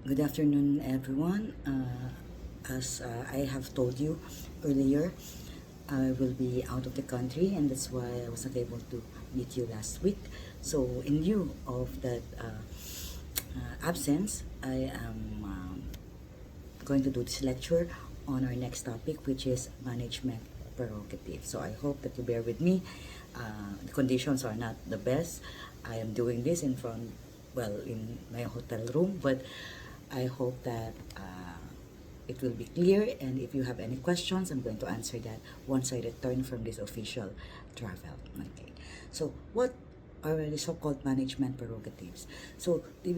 Good afternoon, everyone. As I have told you earlier, I will be out of the country, and that's why I was not able to meet you last week. So, in lieu of that absence, I am going to do this lecture on our next topic, which is management prerogative. So, I hope that you bear with me. The conditions are not the best. I am doing this in my hotel room, but I hope that it will be clear, and if you have any questions, I'm going to answer that once I return from this official travel. Okay. So, what are the so-called management prerogatives? So, the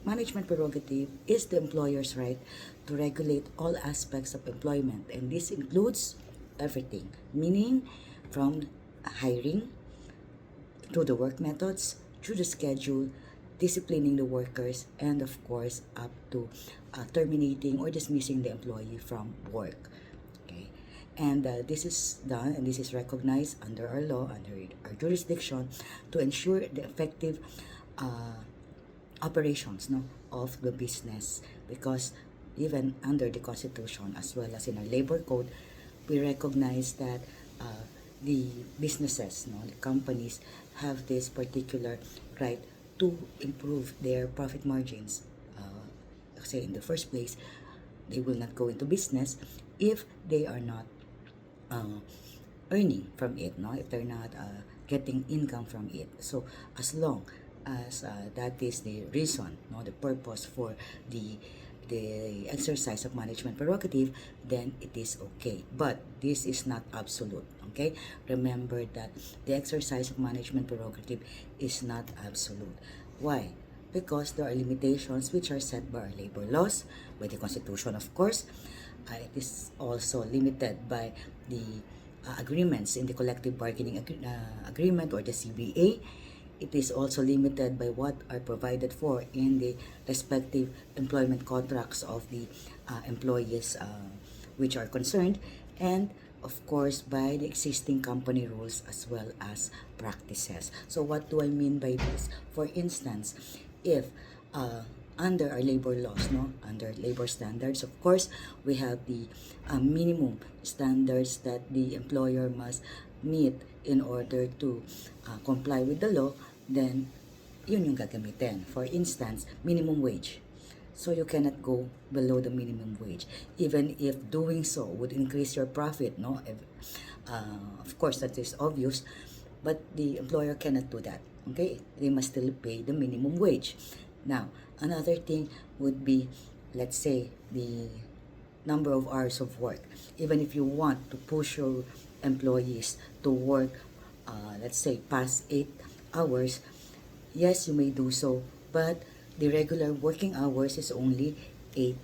management prerogative is the employer's right to regulate all aspects of employment, and this includes everything, meaning from hiring, through the work methods, through the schedule, disciplining the workers, and of course, up to terminating or dismissing the employee from work. Okay, and this is done and this is recognized under our law, under our jurisdiction, to ensure the effective uh, operations of the business, because even under the constitution as well as in our labor code, we recognize that the businesses, the companies have this particular right to improve their profit margins. Say in the first place, they will not go into business if they are not uh, earning from it, if they're not getting income from it. So as long as that is the reason, the purpose for the exercise of management prerogative, then it is okay. But this is not absolute. Okay, remember that the exercise of management prerogative is not absolute. Why? Because there are limitations which are set by our labor laws, by the Constitution, of course. It is also limited by the agreements in the collective bargaining agreement, or the CBA. It is also limited by what are provided for in the respective employment contracts of the employees which are concerned, and of course by the existing company rules as well as practices. So what do I mean by this? For instance, if under our labor laws, under labor standards, of course, we have the minimum standards that the employer must meet in order to comply with the law, then yun yung gagamitin. For instance, minimum wage. So you cannot go below the minimum wage, even if doing so would increase your profit, of course, that is obvious, but the employer cannot do that. Okay, they must still pay the minimum wage. Now, another thing would be, let's say, the number of hours of work. Even if you want to push your employees to work, let's say, past 8 hours, yes, you may do so, but the regular working hours is only 8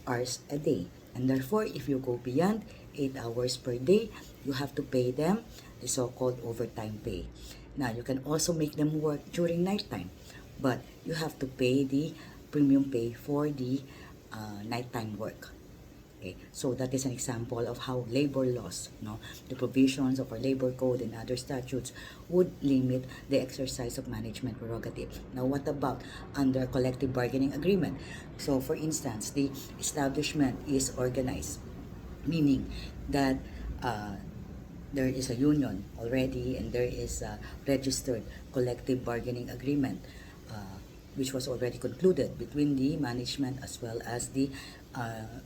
hours a day. And therefore, if you go beyond 8 hours per day, you have to pay them the so-called overtime pay. Now, you can also make them work during nighttime, but you have to pay the premium pay for the nighttime work. Okay, so that is an example of how labor laws, the provisions of our labor code and other statutes would limit the exercise of management prerogative. Now, what about under collective bargaining agreement? So, for instance, the establishment is organized, meaning that there is a union already and there is a registered collective bargaining agreement which was already concluded between the management as well as the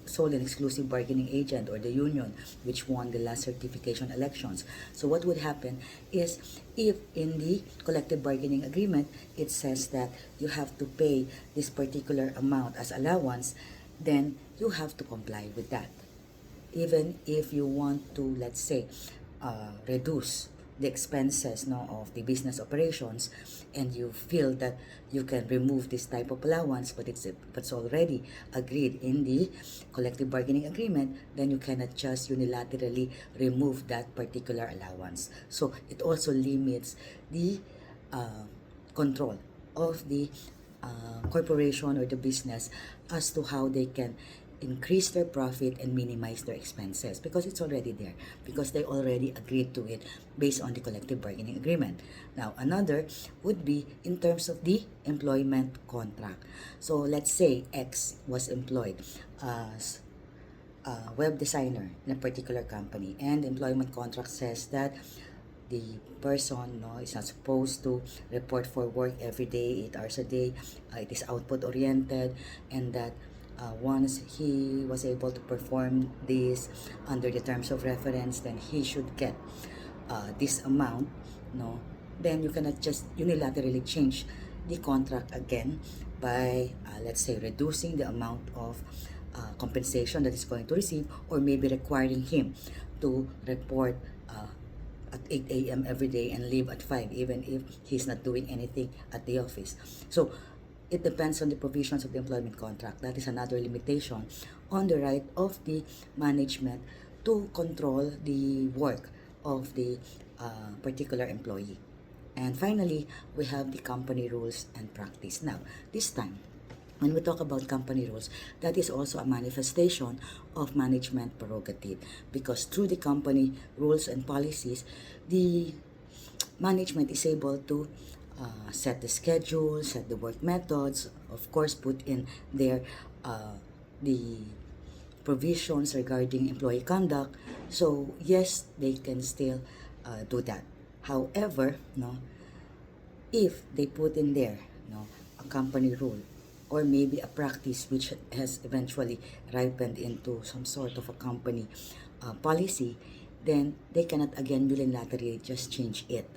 sole and exclusive bargaining agent, or the union, which won the last certification elections. So what would happen is, if in the collective bargaining agreement it says that you have to pay this particular amount as allowance, then you have to comply with that. Even if you want to, let's say, reduce the expenses of the business operations, and you feel that you can remove this type of allowance, but it's already agreed in the collective bargaining agreement, then you cannot just unilaterally remove that particular allowance. So it also limits the control of the corporation or the business as to how they can increase their profit and minimize their expenses because it's already there, because they already agreed to it based on the collective bargaining agreement. Now, another would be in terms of the employment contract. So let's say X was employed as a web designer in a particular company, and the employment contract says that the person, no, is not supposed to report for work every day, 8 hours a day. It is output oriented, and that once he was able to perform this under the terms of reference, then he should get this amount, no. Then you cannot just unilaterally change the contract again by let's say reducing the amount of compensation that he's going to receive, or maybe requiring him to report at 8 a.m. every day and leave at 5, even if he's not doing anything at the office. So it depends on the provisions of the employment contract. That is another limitation on the right of the management to control the work of the particular employee. And finally, we have the company rules and practice. Now, this time, when we talk about company rules, that is also a manifestation of management prerogative, because through the company rules and policies, the management is able to set the schedule, set the work methods, of course, put in there the provisions regarding employee conduct. So yes, they can still do that. However, no, if they put in there, no, a company rule, or maybe a practice which has eventually ripened into some sort of a company policy, then they cannot again unilaterally just change it.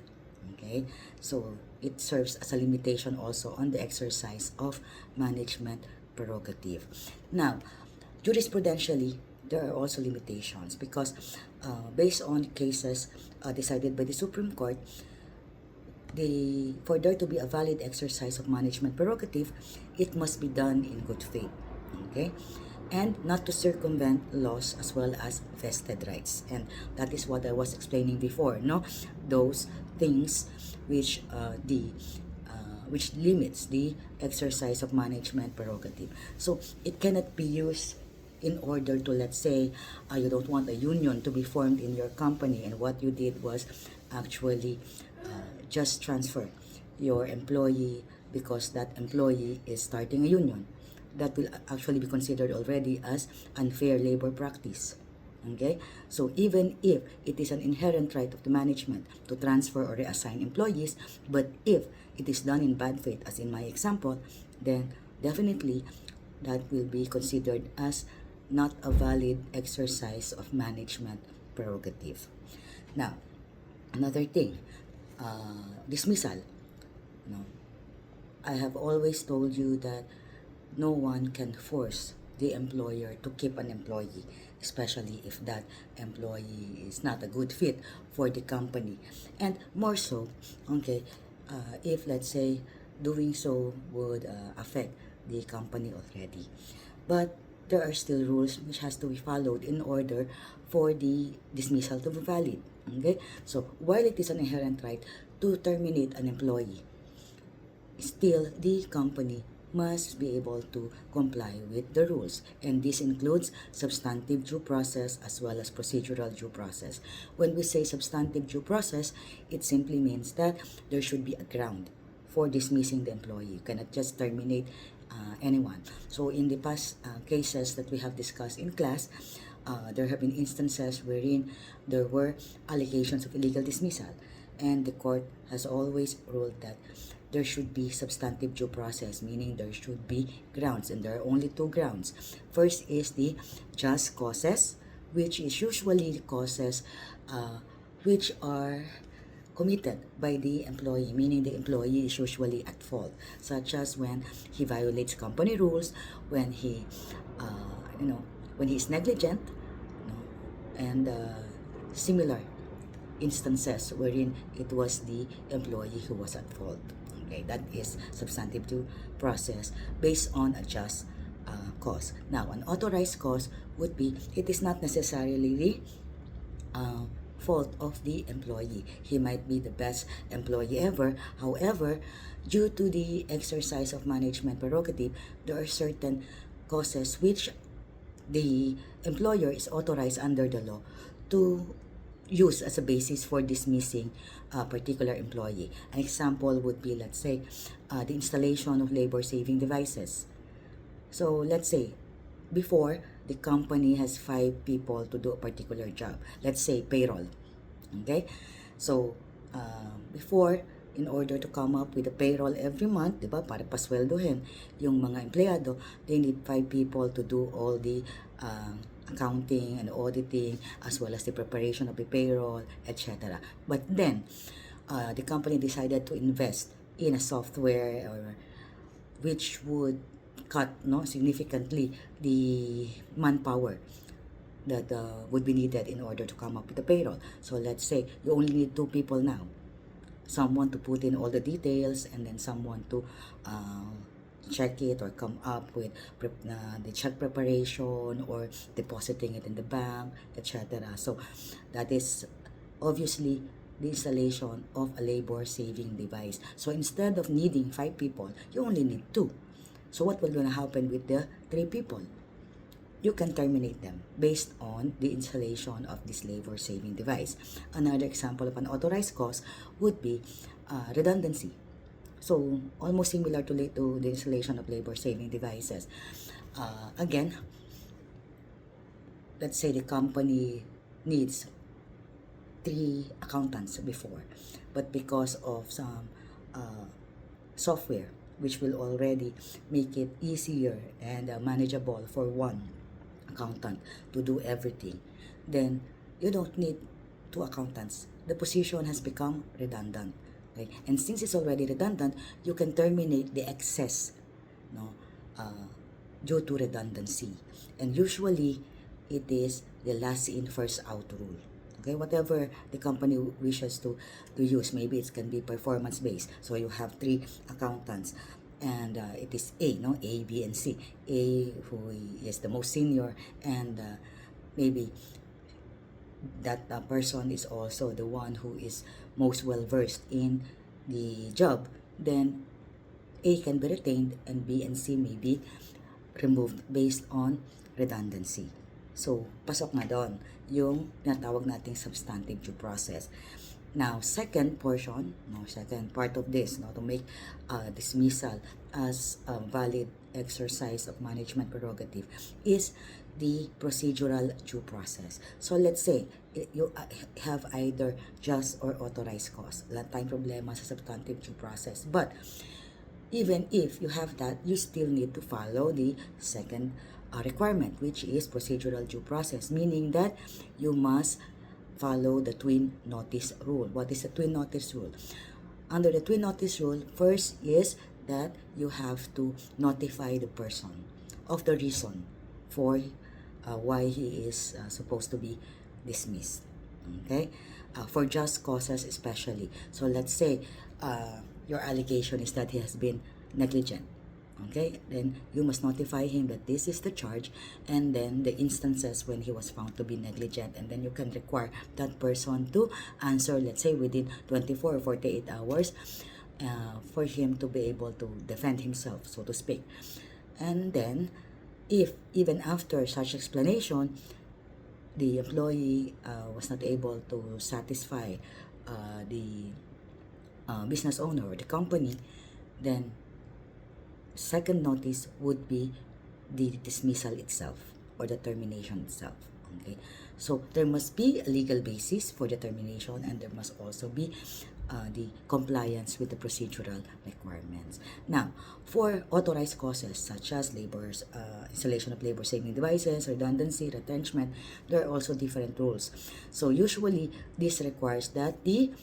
Okay, so it serves as a limitation also on the exercise of management prerogative. Now, jurisprudentially, there are also limitations because based on cases decided by the Supreme Court, for there to be a valid exercise of management prerogative, it must be done in good faith, okay, and not to circumvent laws as well as vested rights. And that is what I was explaining before, no, those things which which limits the exercise of management prerogative. So it cannot be used in order to, let's say, you don't want a union to be formed in your company, and what you did was actually just transfer your employee because that employee is starting a union. That will actually be considered already as unfair labor practice. Okay? So even if it is an inherent right of the management to transfer or reassign employees, but if it is done in bad faith, as in my example, then definitely that will be considered as not a valid exercise of management prerogative. Now, another thing, dismissal. No, I have always told you that no one can force the employer to keep an employee, especially if that employee is not a good fit for the company. And more so, okay, if let's say doing so would affect the company already. But there are still rules which has to be followed in order for the dismissal to be valid. Okay? So, while it is an inherent right to terminate an employee, still the company must be able to comply with the rules, and this includes substantive due process as well as procedural due process. When we say substantive due process, it simply means that there should be a ground for dismissing the employee. You cannot just terminate anyone. So in the past cases that we have discussed in class, there have been instances wherein there were allegations of illegal dismissal, and the court has always ruled that there should be substantive due process, meaning there should be grounds, and there are only two grounds. First is the just causes, which is usually the causes which are committed by the employee, meaning the employee is usually at fault, such as when he violates company rules, when he, when he is negligent, and similar instances wherein it was the employee who was at fault. Okay, that is substantive due process based on a just cause. Now, an authorized cause would be it is not necessarily the fault of the employee. He might be the best employee ever. However, due to the exercise of management prerogative, there are certain causes which the employer is authorized under the law to use as a basis for dismissing a particular employee. An example would be, let's say, the installation of labor-saving devices. So let's say, before, the company has 5 people to do a particular job. Let's say payroll. Okay? So, before, in order to come up with a payroll every month, diba, para pasweldohin yung mga empleyado, they need 5 people to do all the accounting and auditing, as well as the preparation of the payroll, etc. But then, the company decided to invest in a software which would cut significantly the manpower that would be needed in order to come up with the payroll. So let's say you only need 2 people now. Someone to put in all the details, and then someone to check it or come up with the check preparation or depositing it in the bank, etc. So that is obviously the installation of a labor-saving device. So instead of needing 5 people, you only need 2. So what will gonna happen with the 3 people? You can terminate them based on the installation of this labor-saving device. Another example of an authorized cause would be redundancy. So almost similar to the installation of labor-saving devices. Again, let's say the company needs 3 accountants before, but because of some software which will already make it easier and manageable for one accountant to do everything, then you don't need 2 accountants. The position has become redundant. Okay? And since it's already redundant, you can terminate the excess due to redundancy. And usually, it is the last in, first out rule. Okay, whatever the company wishes to use, maybe it can be performance based. So you have 3 accountants, and it is A, B, and C. A, who is the most senior, and maybe that person is also the one who is most well versed in the job. Then A can be retained, and B and C may be removed based on redundancy. So, pasok na doon yung tinatawag nating substantive due process. Now, second part of this, to make dismissal as a valid exercise of management prerogative is the procedural due process. So, let's say, you have either just or authorized cause. Wala tayong problema sa substantive due process. But, even if you have that, you still need to follow the second requirement, which is procedural due process, meaning that you must follow the twin notice rule. What is the twin notice rule? Under the twin notice rule, first is that you have to notify the person of the reason for why he is supposed to be dismissed. Okay? For just causes especially. So let's say your allegation is that he has been negligent. Okay, then you must notify him that this is the charge, and then the instances when he was found to be negligent, and then you can require that person to answer, let's say, within 24 or 48 hours for him to be able to defend himself, so to speak. And then, if even after such explanation, the employee was not able to satisfy the business owner or the company, then second notice would be the dismissal itself or the termination itself. Okay, so there must be a legal basis for the termination, and there must also be the compliance with the procedural requirements. Now, for authorized causes such as installation of labor-saving devices, redundancy, retrenchment, there are also different rules. So usually, this requires that the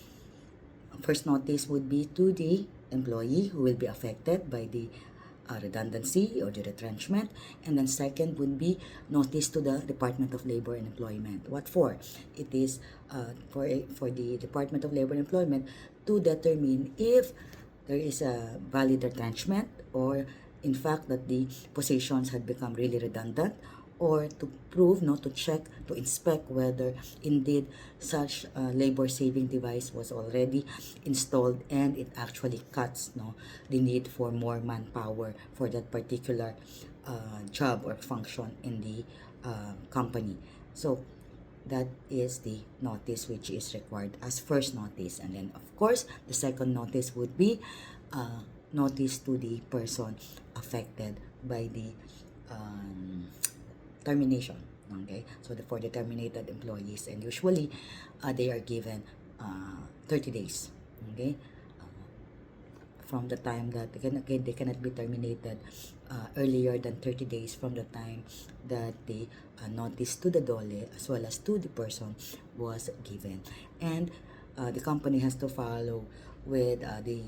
first notice would be to the employee who will be affected by the redundancy or the retrenchment, and then second would be notice to the Department of Labor and Employment. What for? It is for the Department of Labor and Employment to determine if there is a valid retrenchment, or in fact that the positions had become really redundant, or to prove, to check, to inspect whether indeed such labor-saving device was already installed and it actually cuts the need for more manpower for that particular job or function in the company. So that is the notice which is required as first notice. And then of course the second notice would be notice to the person affected by the termination. Okay, so for the terminated employees, and usually they are given 30 days. Okay, from the time that they cannot be terminated earlier than 30 days from the time that the notice to the DOLE as well as to the person was given. And the company has to follow with the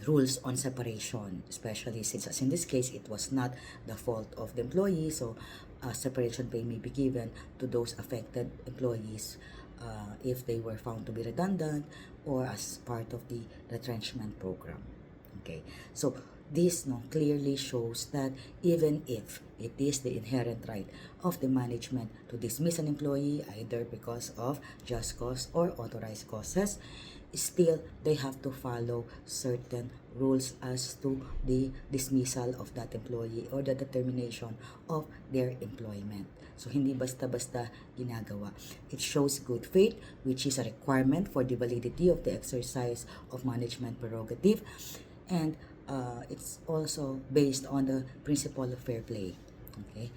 rules on separation, especially since as in this case it was not the fault of the employee. So separation pay may be given to those affected employees if they were found to be redundant or as part of the retrenchment program. Okay, so this clearly shows that even if it is the inherent right of the management to dismiss an employee either because of just cause or authorized causes, still they have to follow certain rules as to the dismissal of that employee or the determination of their employment. So hindi basta-basta ginagawa. It shows good faith, which is a requirement for the validity of the exercise of management prerogative, and it's also based on the principle of fair play. Okay,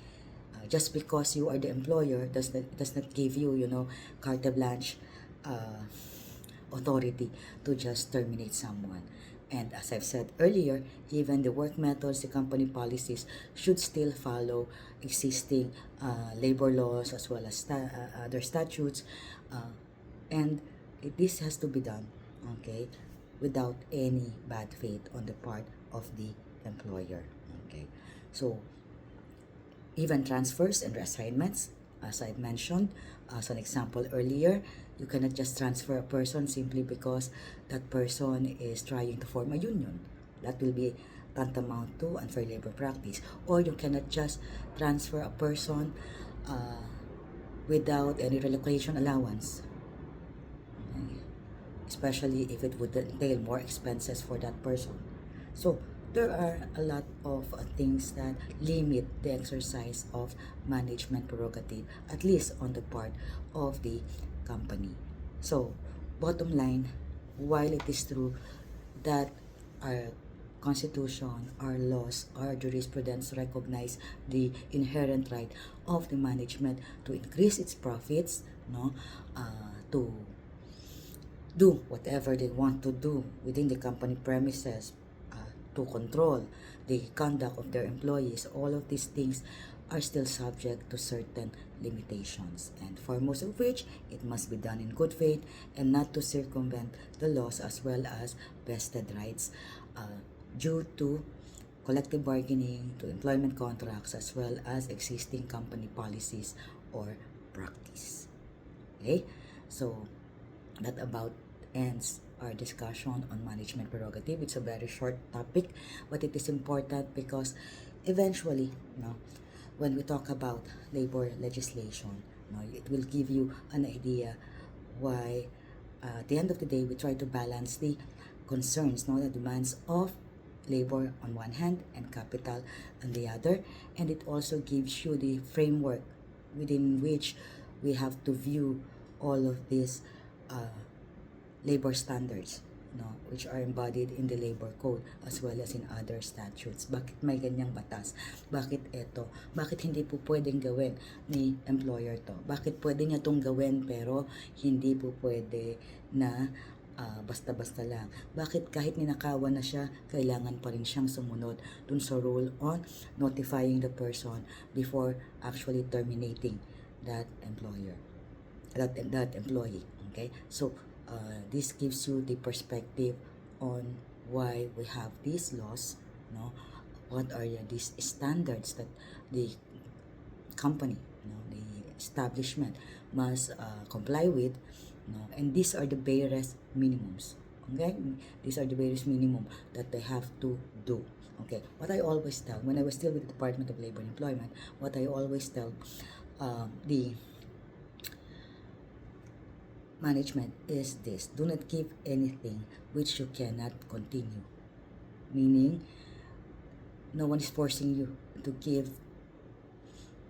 just because you are the employer does not give you carte blanche authority to just terminate someone. And as I've said earlier, even the work methods, the company policies should still follow existing labor laws as well as other statutes, and this has to be done, okay, without any bad faith on the part of the employer. Okay, so even transfers and reassignments, as I mentioned, as an example earlier, you cannot just transfer a person simply because that person is trying to form a union. That will be tantamount to unfair labor practice. Or you cannot just transfer a person without any relocation allowance, okay, especially if it would entail more expenses for that person. So there are a lot of things that limit the exercise of management prerogative, at least on the part of the company. So bottom line, while it is true that our constitution, our laws, our jurisprudence recognize the inherent right of the management to increase its profits, to do whatever they want to do within the company premises, to control the conduct of their employees, all of these things are still subject to certain limitations, and foremost of which, it must be done in good faith and not to circumvent the laws as well as vested rights due to collective bargaining, to employment contracts, as well as existing company policies or practice. Okay, so that about ends our discussion on management prerogative. It's a very short topic, but it is important because eventually, when we talk about labor legislation, it will give you an idea why at the end of the day we try to balance the concerns, the demands of labor on one hand and capital on the other, and it also gives you the framework within which we have to view all of these labor standards, which are embodied in the labor code as well as in other statutes. Bakit may ganyang batas? Bakit ito? Bakit hindi po pwedeng gawin ni employer to? Bakit pwede niya itong gawin pero hindi po pwede na basta-basta lang? Bakit kahit ninakawan na siya, kailangan pa rin siyang sumunod dun sa rule on notifying the person before actually terminating that employer, that employee? Okay, so this gives you the perspective on why we have these laws, what are these standards that the company, the establishment must comply with, and these are the barest minimums. Okay, these are the barest minimum that they have to do. Okay, what I always tell when I was still with the Department of Labor and Employment, what I always tell the management is this: do not give anything which you cannot continue. Meaning, no one is forcing you to give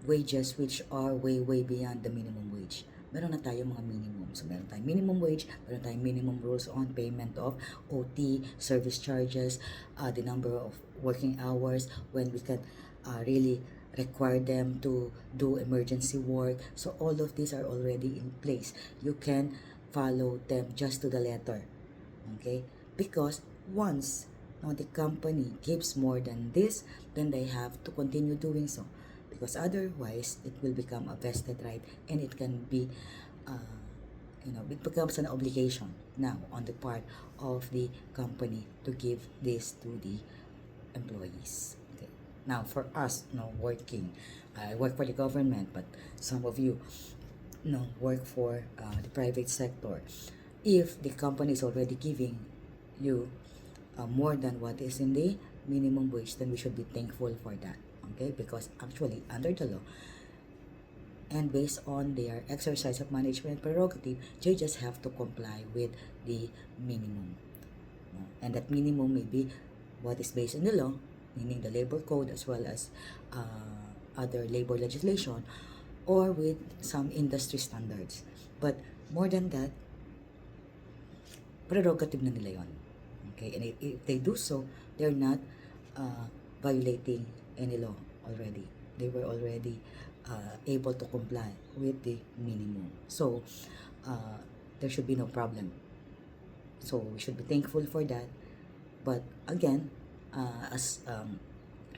wages which are way beyond the minimum wage. Meron na tayong mga minimum. So, meron tayong minimum wage, meron tayong minimum rules on payment of OT, service charges, the number of working hours, when we can really require them to do emergency work. So, all of these are already in place. You can follow them just to the letter. Okay? Because once the company gives more than this, then they have to continue doing so, because otherwise it will become a vested right, and it can be it becomes an obligation now on the part of the company to give this to the employees. Okay. Now for us, working, I work for the government, but some of you work for the private sector. If the company is already giving you more than what is in the minimum wage, then we should be thankful for that. Okay, because actually under the law and based on their exercise of management prerogative, they just have to comply with the minimum. And that minimum may be what is based on the law, meaning the labor code as well as other labor legislation, or with some industry standards. But more than that, prerogative na nila yun. Okay, and if they do so, they're not violating any law already. They were already able to comply with the minimum. So, there should be no problem. So, we should be thankful for that. But again, as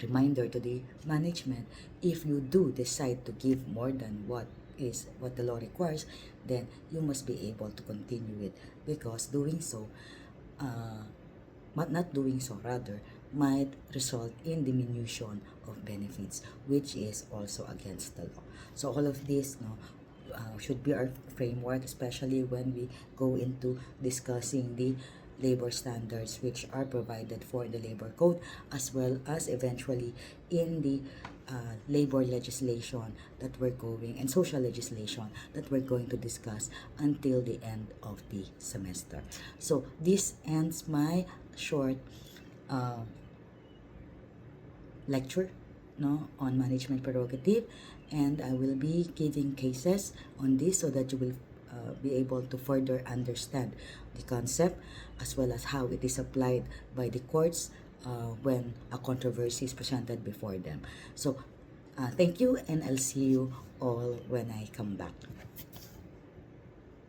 reminder to the management, if you do decide to give more than what the law requires, then you must be able to continue it, because doing so, not doing so rather, might result in diminution of benefits, which is also against the law. So all of this should be our framework, especially when we go into discussing the labor standards which are provided for the labor code, as well as eventually in the labor legislation that we're going, and social legislation that we're going to discuss until the end of the semester. So this ends my short lecture on management prerogative, and I will be giving cases on this so that you will be able to further understand the concept, as well as how it is applied by the courts when a controversy is presented before them. So thank you, and I'll see you all when I come back.